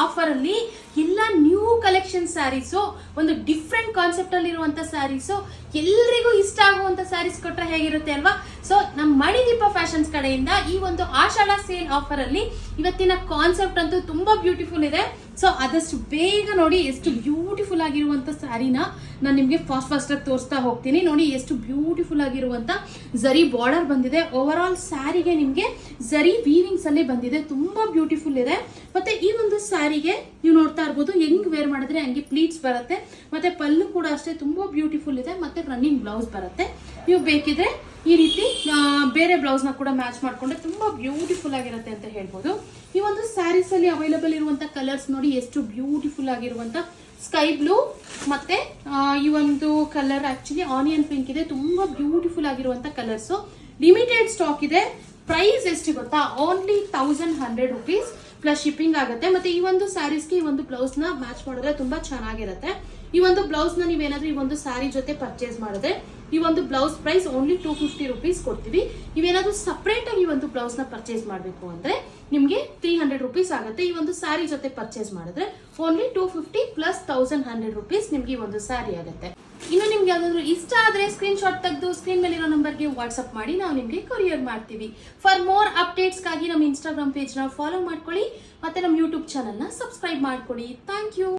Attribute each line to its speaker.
Speaker 1: Offer ಅಲ್ಲಿ ಎಲ್ಲ new collection saris, ಒಂದು ಡಿಫ್ರೆಂಟ್ ಕಾನ್ಸೆಪ್ಟ್ ಅಲ್ಲಿ ಇರುವಂತ ಸ್ಯಾರೀಸು, ಎಲ್ರಿಗೂ ಇಷ್ಟ ಆಗುವಂತ ಸ್ಯಾರೀಸ್ ಕೊಟ್ರೆ ಹೇಗಿರುತ್ತೆ ಅಲ್ವಾ. ಸೊ ನಮ್ಮ ಮಣಿದೀಪ ಫ್ಯಾಷನ್ಸ್ ಕಡೆಯಿಂದ ಈ ಒಂದು ಆಷಾಢ ಸೇಲ್ ಆಫರ್ ಅಲ್ಲಿ ಇವತ್ತಿನ ಕಾನ್ಸೆಪ್ಟ್ ಅಂತೂ ತುಂಬಾ ಬ್ಯೂಟಿಫುಲ್ ಇದೆ. ಸೊ ಆದಷ್ಟು ಬೇಗ ನೋಡಿ ಎಷ್ಟು ಬ್ಯೂಟಿಫುಲ್ ಆಗಿರುವಂತ ಸ್ಯಾರಿನ ನಾನು ನಿಮ್ಗೆ ಫಾಸ್ಟ್ ಆಗಿ ತೋರಿಸ್ತಾ ಹೋಗ್ತೀನಿ. ನೋಡಿ ಎಷ್ಟು ಬ್ಯೂಟಿಫುಲ್ ಆಗಿರುವಂತ ಜರಿ ಬಾರ್ಡರ್ ಬಂದಿದೆ. ಓವರ್ ಆಲ್ ಸ್ಯಾರಿಗೆ ನಿಮ್ಗೆ ಜರಿ ವೀವಿಂಗ್ಸ್ ಅಲ್ಲಿ ಬಂದಿದೆ, ತುಂಬಾ ಬ್ಯೂಟಿಫುಲ್ ಇದೆ. ಮತ್ತೆ ಈ ಒಂದು ಸ್ಯಾರಿಗೆ ನೀವು ನೋಡ್ತಾ ಇರ್ಬೋದು, ಹೆಂಗ್ ವೇರ್ ಮಾಡಿದ್ರೆ ಹಂಗೆ ಪ್ಲೀಟ್ಸ್ ಬರುತ್ತೆ. ಮತ್ತೆ ಪಲ್ಲು ಕೂಡ ಅಷ್ಟೇ ತುಂಬಾ ಬ್ಯೂಟಿಫುಲ್ ಇದೆ. ಮತ್ತೆ ರನ್ನಿಂಗ್ ಬ್ಲೌಸ್ ಬರುತ್ತೆ. ನೀವು ಬೇಕಿದ್ರೆ ಈ ರೀತಿ ಬೇರೆ ಬ್ಲೌಸ್ ನ ಕೂಡ ಮ್ಯಾಚ್ ಮಾಡ್ಕೊಂಡ್ರೆ ತುಂಬಾ ಬ್ಯೂಟಿಫುಲ್ ಆಗಿರುತ್ತೆ ಅಂತ ಹೇಳ್ಬೋದು. ಈ ಒಂದು ಸ್ಯಾರೀಸ್ ಅಲ್ಲಿ ಅವೈಲಬಲ್ ಇರುವಂತ ಕಲರ್ಸ್ ನೋಡಿ ಎಷ್ಟು ಬ್ಯೂಟಿಫುಲ್ ಆಗಿರುವಂತ ಸ್ಕೈ ಬ್ಲೂ, ಮತ್ತೆ ಈ ಒಂದು ಕಲರ್ ಆಕ್ಚುಲಿ ಆನಿಯನ್ ಪಿಂಕ್ ಇದೆ. ತುಂಬಾ ಬ್ಯೂಟಿಫುಲ್ ಆಗಿರುವಂತ ಕಲರ್ಸ್. ಲಿಮಿಟೆಡ್ ಸ್ಟಾಕ್ ಇದೆ. ಪ್ರೈಸ್ ಎಷ್ಟು ಗೊತ್ತಾ, ಓನ್ಲಿ 1100 rupees ಪ್ಲಸ್ ಶಿಪ್ಪಿಂಗ್ ಆಗುತ್ತೆ. ಮತ್ತೆ ಈ ಒಂದು ಸ್ಯಾರೀಸ್ಗೆ ಈ ಒಂದು ಬ್ಲೌಸ್ ನ ಮ್ಯಾಚ್ ಮಾಡಿದ್ರೆ ತುಂಬಾ ಚೆನ್ನಾಗಿರುತ್ತೆ. ಈ ಒಂದು ಬ್ಲೌಸ್ ನ ನೀವೇನಾದ್ರೂ ಈ ಒಂದು ಸ್ಯಾರಿ ಜೊತೆ ಪರ್ಚೇಸ್ ಮಾಡಿದ್ರೆ ಈ ಒಂದು ಬ್ಲೌಸ್ ಪ್ರೈಸ್ ಓನ್ಲಿ 250 rupees ಕೊಡ್ತೀವಿ. ನೀವೇನಾದ್ರೂ ಸಪರೇಟ್ ಆಗಿ ಈ ಒಂದು ಬ್ಲೌಸ್ ನ ಪರ್ಚೇಸ್ ಮಾಡಬೇಕು ಅಂದ್ರೆ ನಿಮ್ಗೆ 300 rupees ಆಗುತ್ತೆ. ಈ ಒಂದು ಸ್ಯಾರಿ ಜೊತೆ ಪರ್ಚೇಸ್ ಮಾಡಿದ್ರೆ ಓನ್ಲಿ 250 ಪ್ಲಸ್ 1100 rupees ನಿಮ್ಗೆ ಈ ಒಂದು ಸ್ಯಾರಿ ಆಗುತ್ತೆ. ಇನ್ನು ನಿಮ್ಗೆ ಯಾವ್ದಾದ್ರು ಇಷ್ಟ ಆದ್ರೆ ಸ್ಕ್ರೀನ್ ಶಾಟ್ ತೆಗೆದು ಸ್ಕ್ರೀನ್ ಮೇಲೆ ಇರೋ ನಂಬರ್ಗೆ ವಾಟ್ಸ್ಆಪ್ ಮಾಡಿ ನಾವು ನಿಮ್ಗೆ ಕೊರಿಯರ್ ಮಾಡ್ತೀವಿ. ಫಾರ್ ಮೋರ್ ಅಪ್ಡೇಟ್ಸ್ ಗಾಗಿ ನಮ್ಮ ಇನ್ಸ್ಟಾಗ್ರಾಮ್ ಪೇಜ್ ನ ಫಾಲೋ ಮಾಡ್ಕೊಳ್ಳಿ, ಮತ್ತೆ ನಮ್ಮ ಯೂಟ್ಯೂಬ್ ಚಾನಲ್ ನ ಸಬ್ಸ್ಕ್ರೈಬ್ ಮಾಡ್ಕೊಳ್ಳಿ. Thank you.